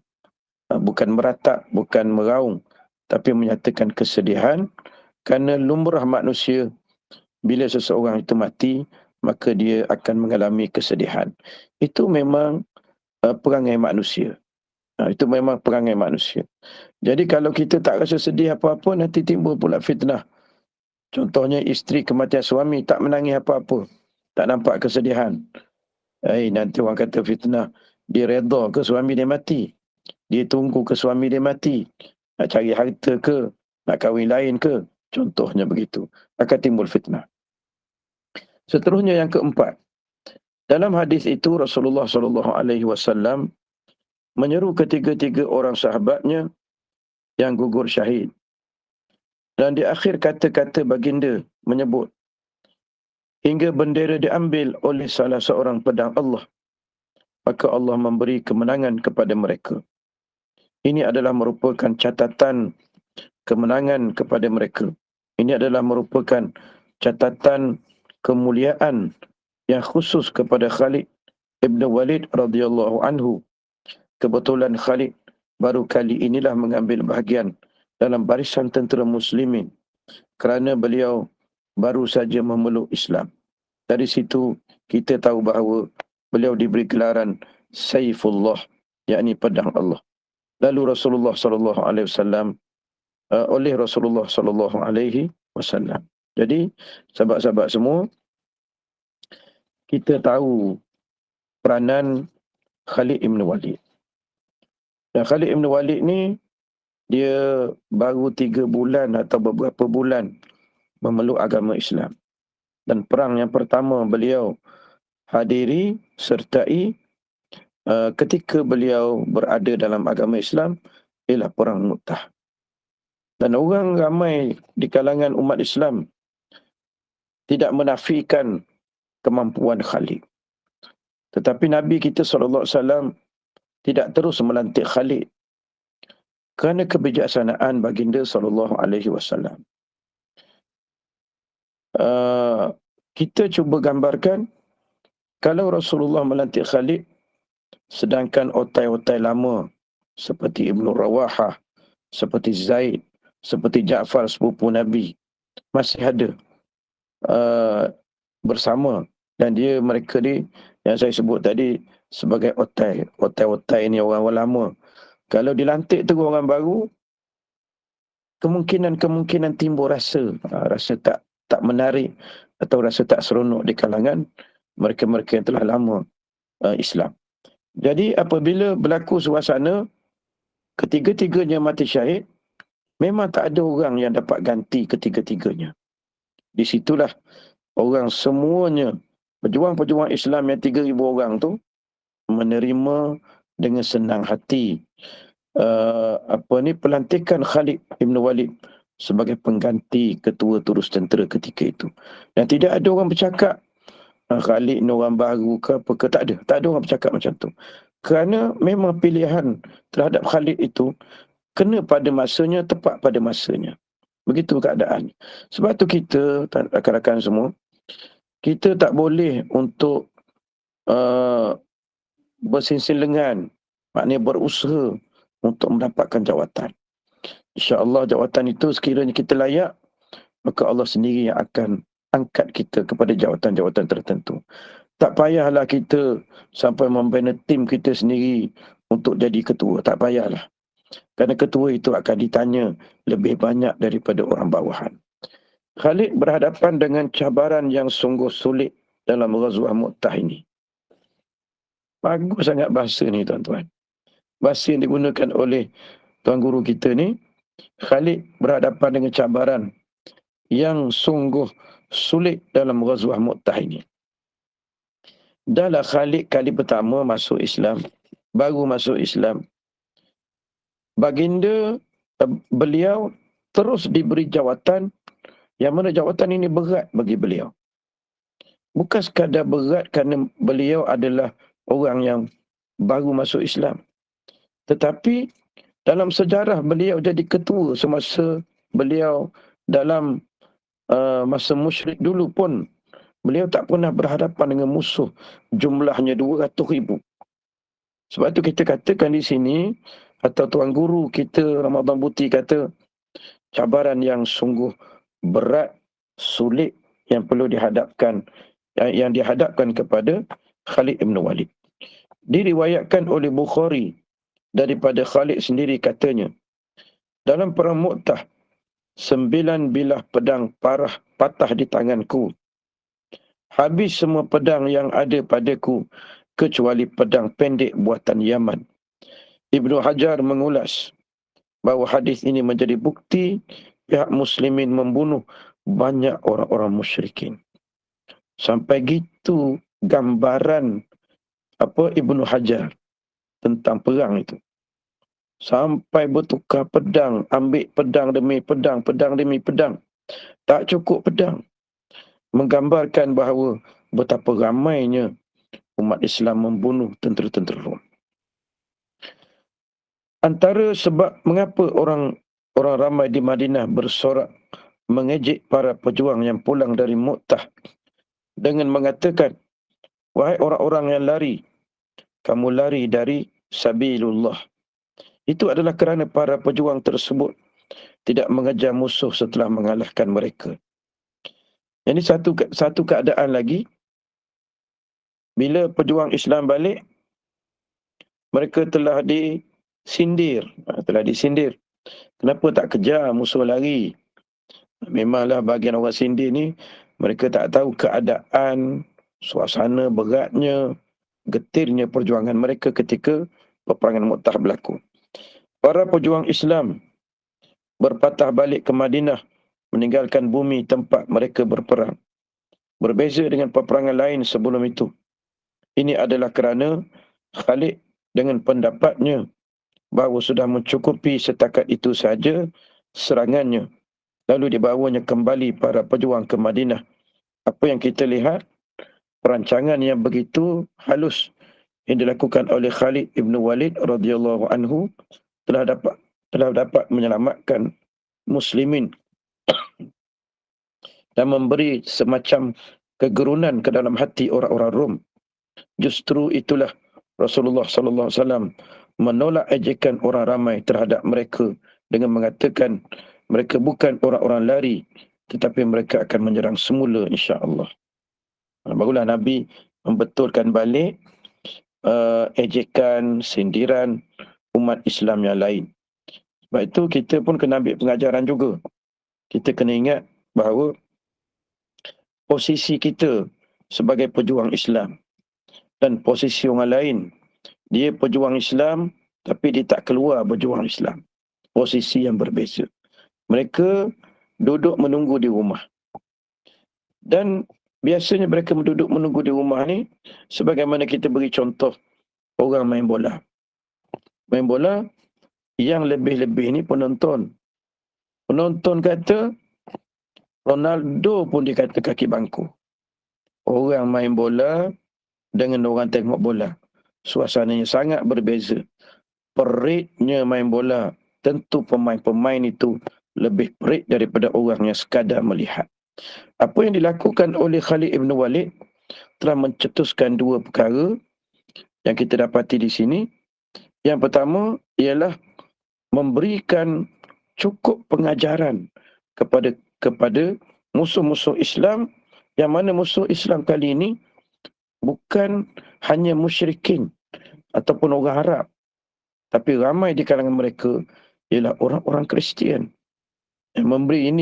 Bukan meratap, bukan meraung, tapi menyatakan kesedihan kerana lumrah manusia bila seseorang itu mati, maka dia akan mengalami kesedihan. Itu memang perangai manusia. Itu memang perangai manusia. Jadi kalau kita tak rasa sedih apa-apa, nanti timbul pula fitnah. Contohnya isteri kematian suami tak menangis apa-apa, tak nampak kesedihan. Nanti orang kata fitnah, dia redha ke suami dia mati? Dia tunggu ke suami dia mati? Nak cari harta ke? Nak kahwin lain ke? Contohnya begitu. Akan timbul fitnah. Seterusnya yang keempat. Dalam hadis itu Rasulullah SAW menyeru ketiga-tiga orang sahabatnya yang gugur syahid. Dan di akhir kata-kata baginda menyebut, hingga bendera diambil oleh salah seorang pedang Allah, maka Allah memberi kemenangan kepada mereka. Ini adalah merupakan catatan kemenangan kepada mereka. Ini adalah merupakan catatan kemuliaan yang khusus kepada Khalid ibn Walid radhiyallahu anhu. Kebetulan Khalid baru kali inilah mengambil bahagian dalam barisan tentera muslimin kerana beliau baru saja memeluk Islam. Dari situ kita tahu bahawa beliau diberi gelaran Saifullah, yakni pedang Allah. Lalu Rasulullah sallallahu alaihi wasallam oleh Rasulullah sallallahu alaihi wasallam. Jadi sahabat-sahabat semua, kita tahu peranan Khalid ibn Walid. Dan Khalid ibn Walid ni dia baru 3 bulan atau beberapa bulan memeluk agama Islam. Dan perang yang pertama beliau hadiri sertai ketika beliau berada dalam agama Islam ialah perang Mu'tah. Dan orang ramai di kalangan umat Islam tidak menafikan kemampuan Khalid. Tetapi Nabi kita SAW tidak terus melantik Khalid kerana kebijaksanaan baginda SAW. Kita cuba gambarkan kalau Rasulullah melantik Khalid, sedangkan otai-otai lama seperti Ibnu Rawahah, seperti Zaid, seperti Ja'far sepupu Nabi masih ada bersama, dan mereka ni yang saya sebut tadi sebagai otai ni orang lama. Kalau dilantik tu orang baru, kemungkinan timbul rasa tak menarik atau rasa tak seronok di kalangan mereka-mereka yang telah lama Islam. Jadi apabila berlaku suasana ketiga-tiganya mati syahid, memang tak ada orang yang dapat ganti ketiga-tiganya. Di situlah orang semuanya, pejuang-pejuang Islam yang 3,000 orang tu menerima dengan senang hati pelantikan Khalid ibn Walid sebagai pengganti ketua terus tentera ketika itu. Dan tidak ada orang bercakap Khalid ni orang baru ke apa ke, tak ada orang bercakap macam tu. Kerana memang pilihan terhadap Khalid itu kena pada masanya, tepat pada masanya. Begitu keadaan. Sebab tu kita, rakan-rakan semua, kita tak boleh untuk bersinsing lengan, maknanya berusaha untuk mendapatkan jawatan. InsyaAllah jawatan itu sekiranya kita layak, maka Allah sendiri yang akan angkat kita kepada jawatan-jawatan tertentu. Tak payahlah kita sampai membina tim kita sendiri untuk jadi ketua. Tak payahlah. Kerana ketua itu akan ditanya lebih banyak daripada orang bawahan. Khalid berhadapan dengan cabaran yang sungguh sulit dalam Ghazwah Mu'tah ini. Bagus sangat bahasa ni tuan-tuan. Bahasa yang digunakan oleh tuan guru kita ni, Khalid berhadapan dengan cabaran yang sungguh sulit dalam Ghazwah Mu'tah ini. Dahlah Khalid kali pertama masuk Islam, baru masuk Islam, baginda beliau terus diberi jawatan yang mana jawatan ini berat bagi beliau. Bukan sekadar berat kerana beliau adalah orang yang baru masuk Islam, tetapi dalam sejarah beliau jadi ketua semasa beliau dalam masa musyrik dulu pun beliau tak pernah berhadapan dengan musuh jumlahnya 200,000. Sebab tu kita katakan di sini, atau tuan guru kita Ramadan Buti kata, cabaran yang sungguh berat, sulit yang perlu dihadapkan, yang dihadapkan kepada Khalid ibn Walid. Diriwayatkan oleh Bukhari daripada Khalid sendiri, katanya, dalam perang Mu'tah 9 bilah pedang patah di tanganku. Habis semua pedang yang ada padaku kecuali pedang pendek buatan Yaman. Ibnu Hajar mengulas bahawa hadis ini menjadi bukti pihak muslimin membunuh banyak orang-orang musyrikin. Sampai gitu gambaran Ibnu Hajar tentang perang itu. Sampai bertukar pedang, ambil pedang demi pedang, pedang demi pedang. Tak cukup pedang. Menggambarkan bahawa betapa ramainya umat Islam membunuh tentera-tentera Rom. Antara sebab mengapa orang ramai di Madinah bersorak mengejek para pejuang yang pulang dari Mu'tah dengan mengatakan, wahai orang-orang yang lari, kamu lari dari Sabilullah. Itu adalah kerana para pejuang tersebut tidak mengejar musuh setelah mengalahkan mereka. Ini satu keadaan lagi bila pejuang Islam balik, mereka telah disindir. Kenapa tak kejar musuh lari? Memanglah bahagian orang sindir ni, mereka tak tahu keadaan, suasana beratnya, getirnya perjuangan mereka ketika peperangan Mu'tah berlaku. Para pejuang Islam berpatah balik ke Madinah, meninggalkan bumi tempat mereka berperang. Berbeza dengan peperangan lain sebelum itu. Ini adalah kerana Khalid dengan pendapatnya bahawa sudah mencukupi setakat itu saja serangannya. Lalu dibawanya kembali para pejuang ke Madinah. Apa yang kita lihat, perancangan yang begitu halus yang dilakukan oleh Khalid ibn Walid radhiyallahu anhu telah dapat menyelamatkan muslimin dan memberi semacam kegerunan ke dalam hati orang-orang Rom. Justru itulah Rasulullah sallallahu alaihi wasallam menolak ejekan orang ramai terhadap mereka dengan mengatakan mereka bukan orang-orang lari, tetapi mereka akan menyerang semula insya-Allah. Barulah Nabi membetulkan balik ejekan, sindiran umat Islam yang lain. Sebab itu kita pun kena ambil pengajaran juga. Kita kena ingat bahawa posisi kita sebagai pejuang Islam dan posisi orang lain, dia pejuang Islam tapi dia tak keluar berjuang Islam. Posisi yang berbeza. Mereka duduk menunggu di rumah. Dan biasanya mereka duduk menunggu di rumah ni sebagaimana kita beri contoh orang main bola. Main bola yang lebih-lebih ni penonton. Penonton kata Ronaldo pun dia kata kaki bangku. Orang main bola dengan orang tengok bola, suasananya sangat berbeza. Peritnya main bola, tentu pemain-pemain itu lebih perit daripada orang yang sekadar melihat. Apa yang dilakukan oleh Khalid ibn Walid telah mencetuskan dua perkara yang kita dapati di sini. Yang pertama ialah memberikan cukup pengajaran kepada musuh-musuh Islam, yang mana musuh Islam kali ini bukan hanya musyrikin ataupun orang Arab, tapi ramai di kalangan mereka ialah orang-orang Kristian. Memberi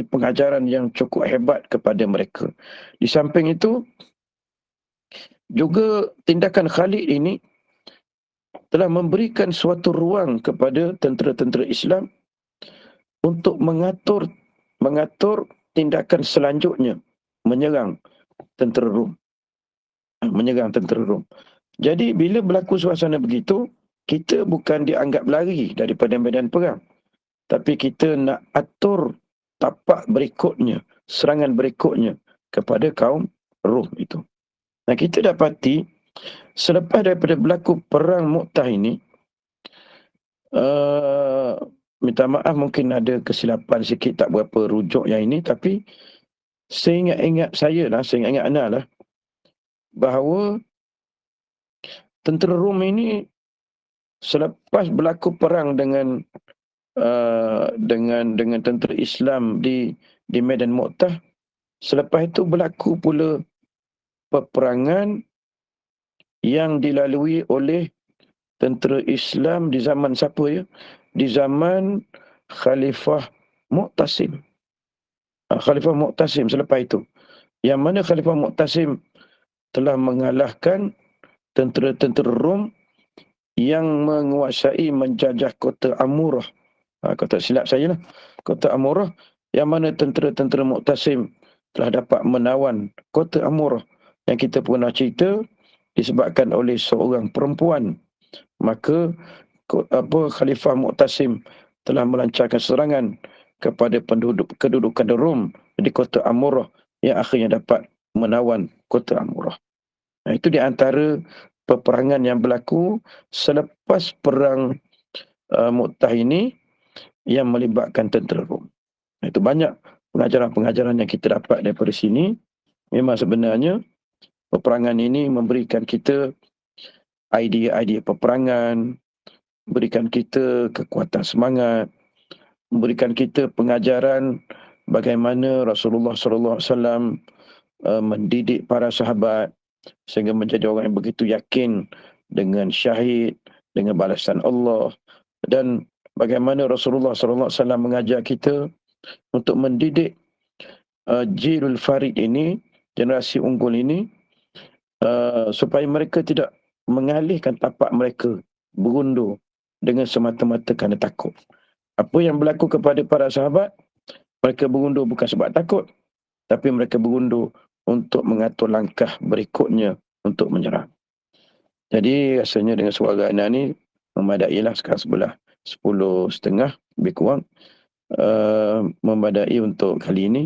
pengajaran yang cukup hebat kepada mereka. Di samping itu, juga tindakan Khalid ini telah memberikan suatu ruang kepada tentera-tentera Islam untuk mengatur tindakan selanjutnya, menyerang tentera Rom. Jadi bila berlaku suasana begitu, kita bukan dianggap lari daripada medan perang, tapi kita nak atur tapak berikutnya, serangan berikutnya kepada kaum Rom itu. Nah, kita dapati selepas daripada berlaku perang Mu'tah ini, minta maaf mungkin ada kesilapan sikit, tak berapa rujuk yang ini, tapi saya ingat Ana lah, bahawa tentera Rom ini selepas berlaku perang dengan tentera Islam di medan Mu'tah, selepas itu berlaku pula peperangan yang dilalui oleh tentera Islam di zaman siapa ya? Di zaman Khalifah Mu'tasim. Khalifah Mu'tasim selepas itu. Yang mana Khalifah Mu'tasim telah mengalahkan tentera-tentera Rom yang menguasai menjajah kota Amurah. Kota silap saya lah. Kota Amurah, yang mana tentera-tentera Mu'tasim telah dapat menawan kota Amurah, yang kita pernah cerita disebabkan oleh seorang perempuan. Maka Khalifah Mu'tasim telah melancarkan serangan kepada kedudukan Rom di kota Amurah, yang akhirnya dapat menawan kota Amurah. Itu di antara peperangan yang berlaku selepas perang Mu'tah ini yang melibatkan tentera Rom. Itu banyak pengajaran-pengajaran yang kita dapat daripada sini. Memang sebenarnya peperangan ini memberikan kita idea-idea peperangan, berikan kita kekuatan semangat, memberikan kita pengajaran bagaimana Rasulullah sallallahu alaihi wasallam mendidik para sahabat, sehingga menjadi orang yang begitu yakin dengan syahid, dengan balasan Allah, dan bagaimana Rasulullah SAW mengajar kita untuk mendidik Jilul Farid ini, generasi unggul ini, supaya mereka tidak mengalihkan tapak mereka berundur dengan semata-mata kerana takut. Apa yang berlaku kepada para sahabat, mereka berundur bukan sebab takut, tapi mereka berundur untuk mengatur langkah berikutnya untuk menyerang. Jadi rasanya dengan suara anak ni memadailah, sekarang sebelah 10.30 lebih kurang, memadai untuk kali ini.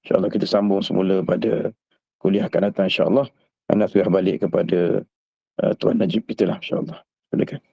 InsyaAllah kita sambung semula pada kuliah akan datang insyaAllah. Anak sudah balik kepada Tuan Najib kita lah insyaAllah. Silakan.